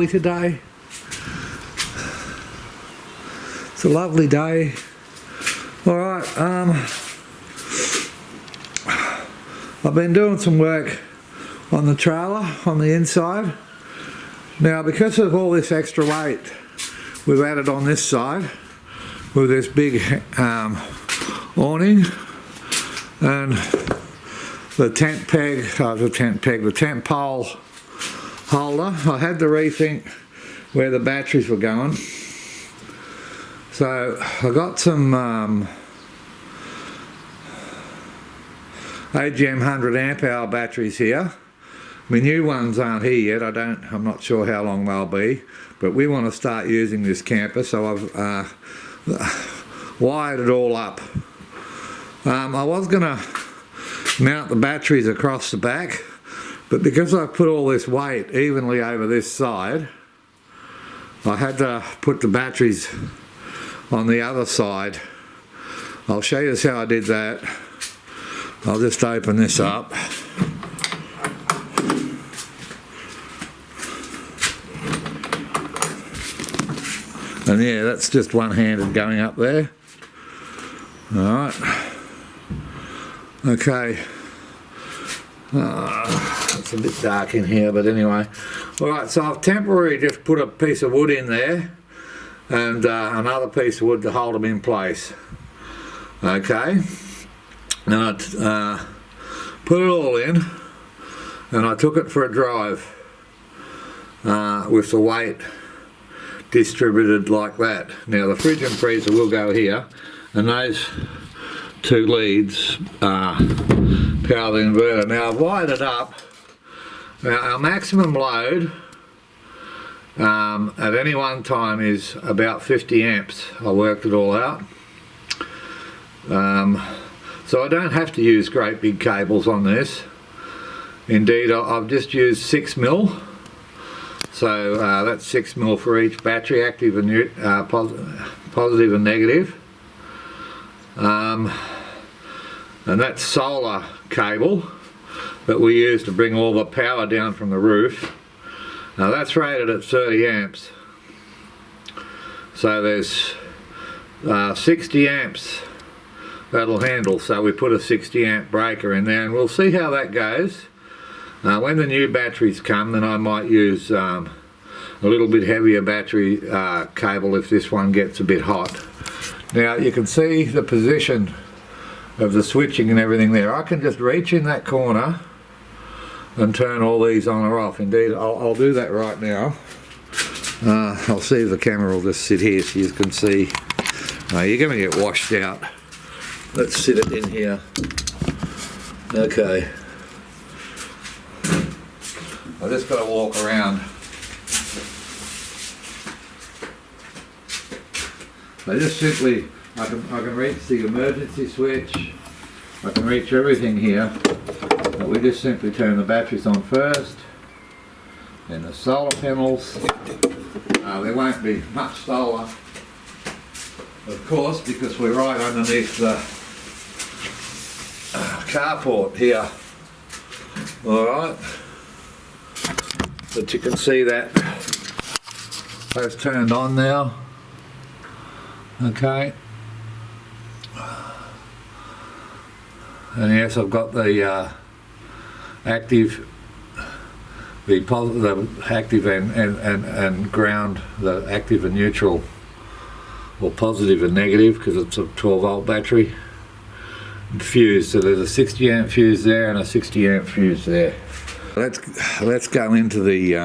we today? It's a lovely day. Alright, I've been doing some work on the trailer on the inside. Now, because of all this extra weight we've added on this side with this big awning and the tent pole holder, I had to rethink where the batteries were going. So I got some AGM 100 amp hour batteries here. My new ones aren't here yet. I'm not sure how long they'll be, but we want to start using this camper, so I've wired it all up. I was going to mount the batteries across the back, but because I've put all this weight evenly over this side, I had to put the batteries on the other side. I'll show you how I did that. I'll just open this up. And yeah, that's just one-handed going up there. Alright. Okay. It's a bit dark in here, but anyway. Alright, so I've temporarily just put a piece of wood in there and another piece of wood to hold them in place. Okay. And I put it all in and I took it for a drive with the weight distributed like that. Now the fridge and freezer will go here, and those two leads power the inverter. Now I've wired it up. Now our maximum load at any one time is about 50 amps. I worked it all out. So I don't have to use great big cables on this. Indeed, I've just used 6mm. So that's 6mm for each battery, active and positive and negative. And that's solar cable that we use to bring all the power down from the roof. Now that's rated at 30 amps. So there's 60 amps that'll handle, so we put a 60 amp breaker in there, and we'll see how that goes. When the new batteries come, then I might use a little bit heavier battery cable if this one gets a bit hot. Now you can see the position of the switching and everything there. I can just reach in that corner and turn all these on or off. Indeed, I'll do that right now. I'll see if the camera will just sit here so you can see. You're going to get washed out. Let's sit it in here. Okay. I've just got to walk around. I just simply, I can reach the emergency switch. I can reach everything here. But we just simply turn the batteries on first. Then the solar panels. There won't be much solar, of course, because we're right underneath the carport here. Alright. But you can see that that's turned on now. Okay. And yes, I've got the active, the active and ground, the active and neutral, or positive and negative, because it's a 12-volt battery. Fuse, so there's a 60 amp fuse there and a 60 amp fuse there. Let's go into the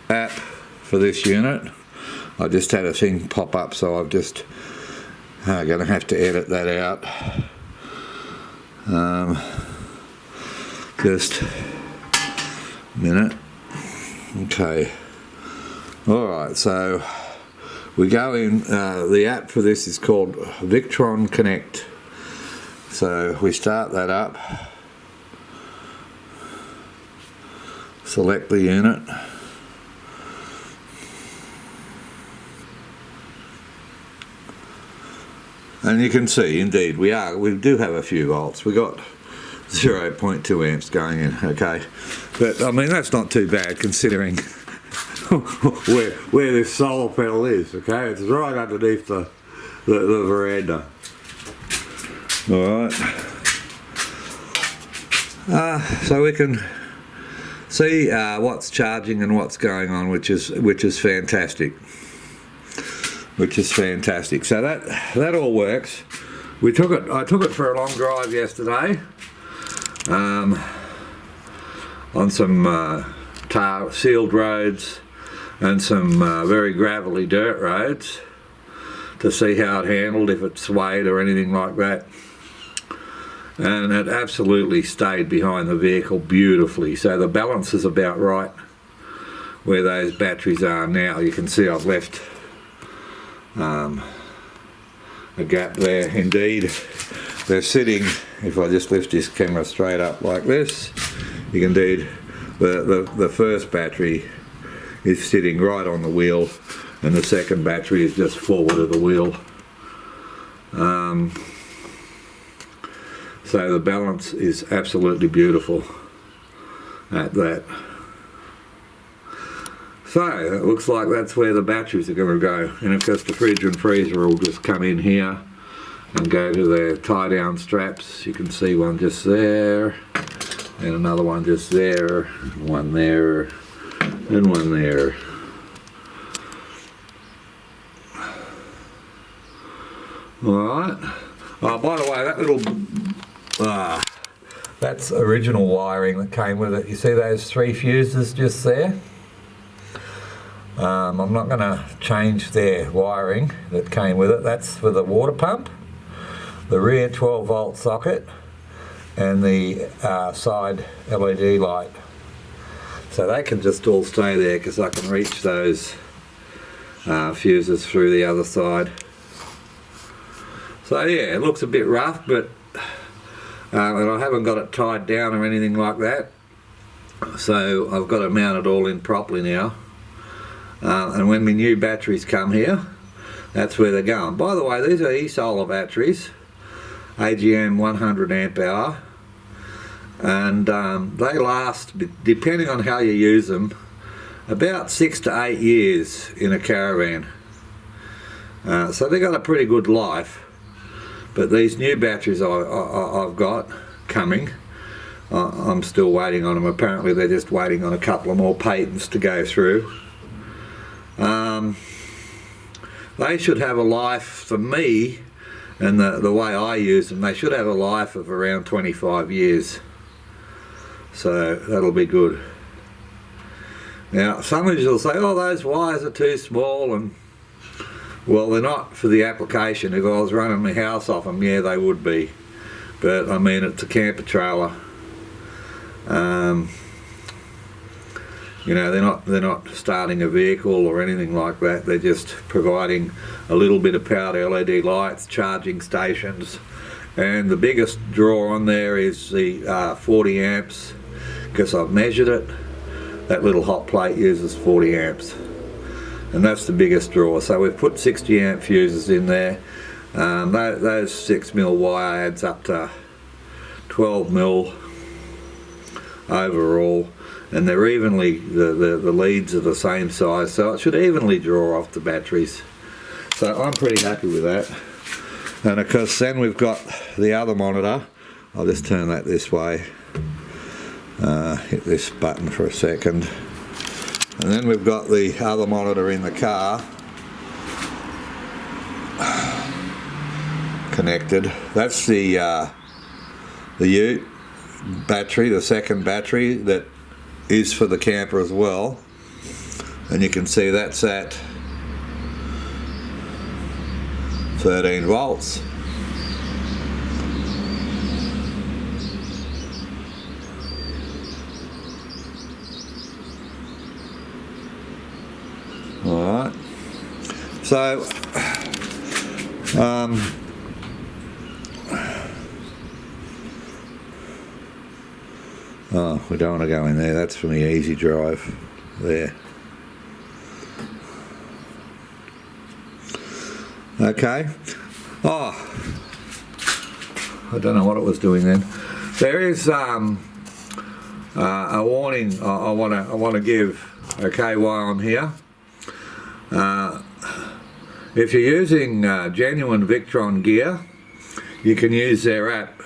app for this unit. I just had a thing pop up, so I've just going to have to edit that out. Just a minute. Okay. Alright, so we go in, the app for this is called Victron Connect. So we start that up, select the unit, and you can see indeed we do have a few volts. We got 0.2 amps going in, okay, but I mean that's not too bad considering where this solar panel is. Okay, it's right underneath the veranda. All right. So we can see what's charging and what's going on, which is fantastic. So that all works. I took it for a long drive yesterday on some sealed roads and some very gravelly dirt roads to see how it handled, if it swayed or anything like that. And it absolutely stayed behind the vehicle beautifully. So the balance is about right where those batteries are now. You can see I've left a gap there. Indeed, they're sitting, if I just lift this camera straight up like this, you can indeed, the first battery is sitting right on the wheel and the second battery is just forward of the wheel. So the balance is absolutely beautiful at that. So it looks like that's where the batteries are going to go. And of course the fridge and freezer will just come in here and go to their tie down straps. You can see one just there and another one just there, one there and one there. Alright. Oh, by the way, that little that's original wiring that came with it. You see those 3 fuses just there? I'm not going to change their wiring that came with it. That's for the water pump, the rear 12 volt socket and the side LED light. So they can just all stay there because I can reach those fuses through the other side. So yeah, it looks a bit rough, but and I haven't got it tied down or anything like that. So I've got it mounted all in properly now. And when my new batteries come here, that's where they're going. By the way, these are e-solar batteries, AGM 100 amp hour, and they last, depending on how you use them, about 6 to 8 years in a caravan. So they've got a pretty good life. But these new batteries I've got coming, I'm still waiting on them. Apparently they're just waiting on a couple of more patents to go through. They should have a life, for me, and the way I use them, they should have a life of around 25 years. So that'll be good. Now some of you will say, oh, those wires are too small, and well, they're not for the application. If I was running my house off them, yeah, they would be. But I mean, it's a camper trailer. You know, they're not starting a vehicle or anything like that. They're just providing a little bit of power to LED lights, charging stations, and the biggest draw on there is the 40 amps, because I've measured it. That little hot plate uses 40 amps. And that's the biggest draw. So we've put 60 amp fuses in there. Those 6mm wire adds up to 12mm overall, and they're evenly, the leads are the same size, so it should evenly draw off the batteries. So I'm pretty happy with that. And of course then we've got the other monitor. I'll just turn that this way, hit this button for a second. And then we've got the other monitor in the car connected. That's the ute battery, the second battery that is for the camper as well. And you can see that's at 13 volts. Alright, so oh, we don't want to go in there, that's for me easy drive there. Okay, oh, I don't know what it was doing then. There is a warning I want to give okay, while I'm here. If you're using genuine Victron gear, you can use their app.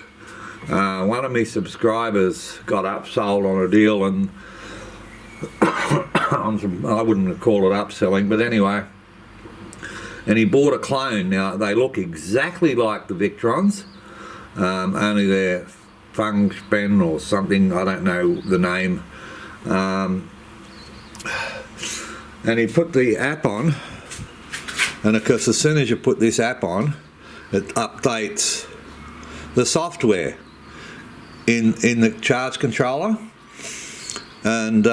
One of my subscribers got upsold on a deal, and I wouldn't call it upselling, but anyway, and he bought a clone. Now they look exactly like the Victrons, only they're Function or something, I don't know the name, and he put the app on, and of course as soon as you put this app on, it updates the software in the charge controller, and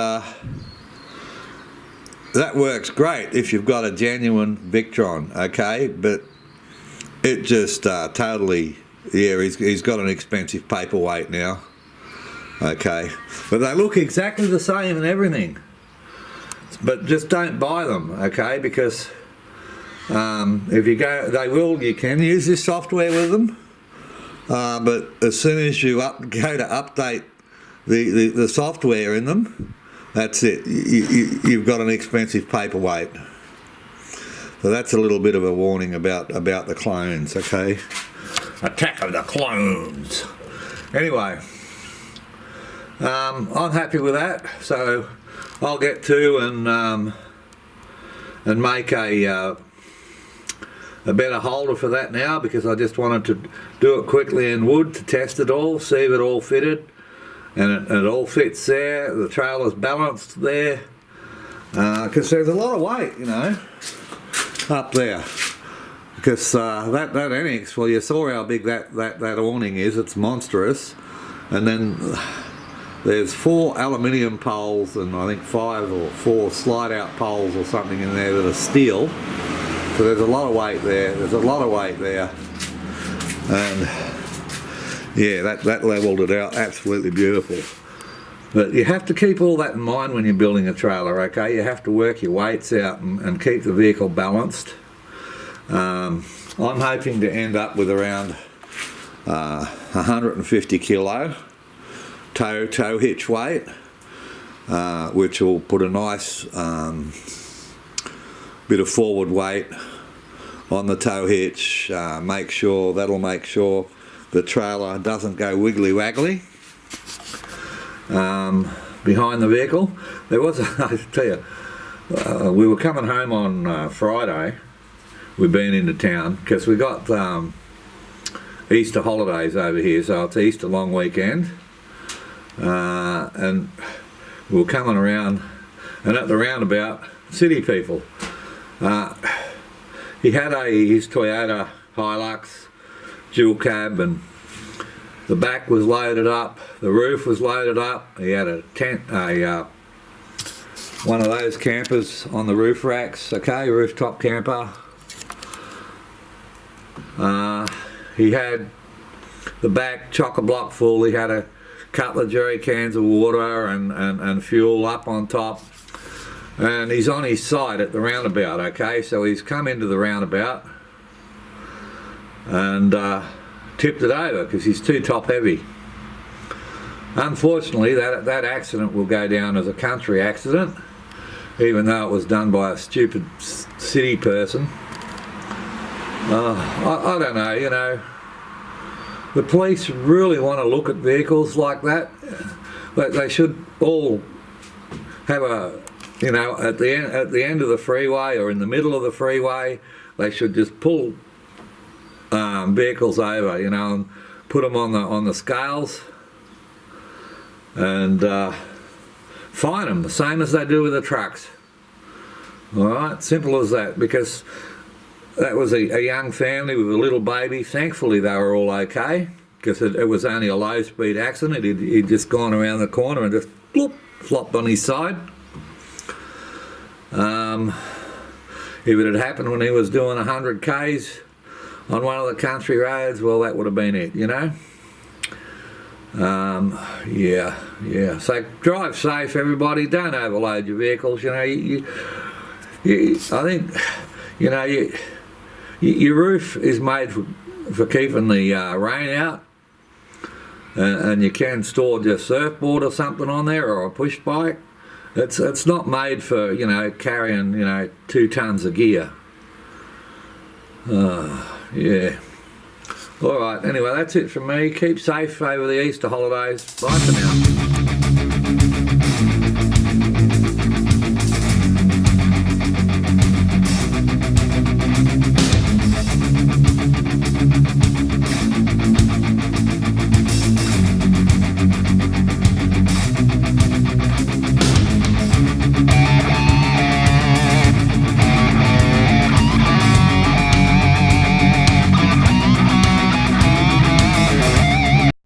that works great if you've got a genuine Victron, okay, but it just totally, yeah, he's got an expensive paperweight now, okay, but they look exactly the same and everything, but just don't buy them, okay, because if you go, you can use this software with them, but as soon as you go to update the software in them, that's it, you've got an expensive paperweight. So that's a little bit of a warning about the clones, okay? Attack of the clones. Anyway, I'm happy with that, so I'll get to and make a better holder for that now, because I just wanted to do it quickly in wood to test it all, see if it all fitted, and it all fits there. The trailer's balanced there, because there's a lot of weight, you know, up there. Because that annex, well, you saw how big that awning is. It's monstrous, and then there's 4 aluminium poles and I think 5 or 4 slide-out poles or something in there that are steel. So there's a lot of weight there. And yeah, that leveled it out. Absolutely beautiful. But you have to keep all that in mind when you're building a trailer, okay? You have to work your weights out and keep the vehicle balanced. I'm hoping to end up with around 150 kilo tow hitch weight, which will put a nice bit of forward weight on the tow hitch. That'll make sure the trailer doesn't go wiggly waggly behind the vehicle. There was, I tell you, we were coming home on Friday. We've been into town because we got Easter holidays over here, so it's Easter long weekend, and we were coming around, and at the roundabout, city people. He had his Toyota Hilux dual cab, and the back was loaded up, the roof was loaded up. He had a tent, one of those campers on the roof racks, okay, rooftop camper. He had the back chock-a-block full. He had a couple of jerry cans of water and fuel up on top. And he's on his side at the roundabout, okay? So he's come into the roundabout and tipped it over because he's too top heavy. Unfortunately, that accident will go down as a country accident, even though it was done by a stupid city person. I don't know, you know, the police really want to look at vehicles like that. They should all have a, you know, at the end of the freeway or in the middle of the freeway, they should just pull vehicles over, you know, and put them on the scales and fine them the same as they do with the trucks. All right, simple as that, because that was a young family with a little baby. Thankfully they were all okay, because it was only a low speed accident. He'd just gone around the corner and just bloop, flopped on his side. If it had happened when he was doing 100 k's on one of the country roads, well, that would have been it, you know. Yeah. So drive safe, everybody. Don't overload your vehicles. You know, I think, you know, your roof is made for keeping the rain out, and you can store just surfboard or something on there, or a push bike, It's not made for, you know, carrying, you know, 2 tons of gear. Yeah. Alright, anyway, that's it from me. Keep safe over the Easter holidays. Bye for now.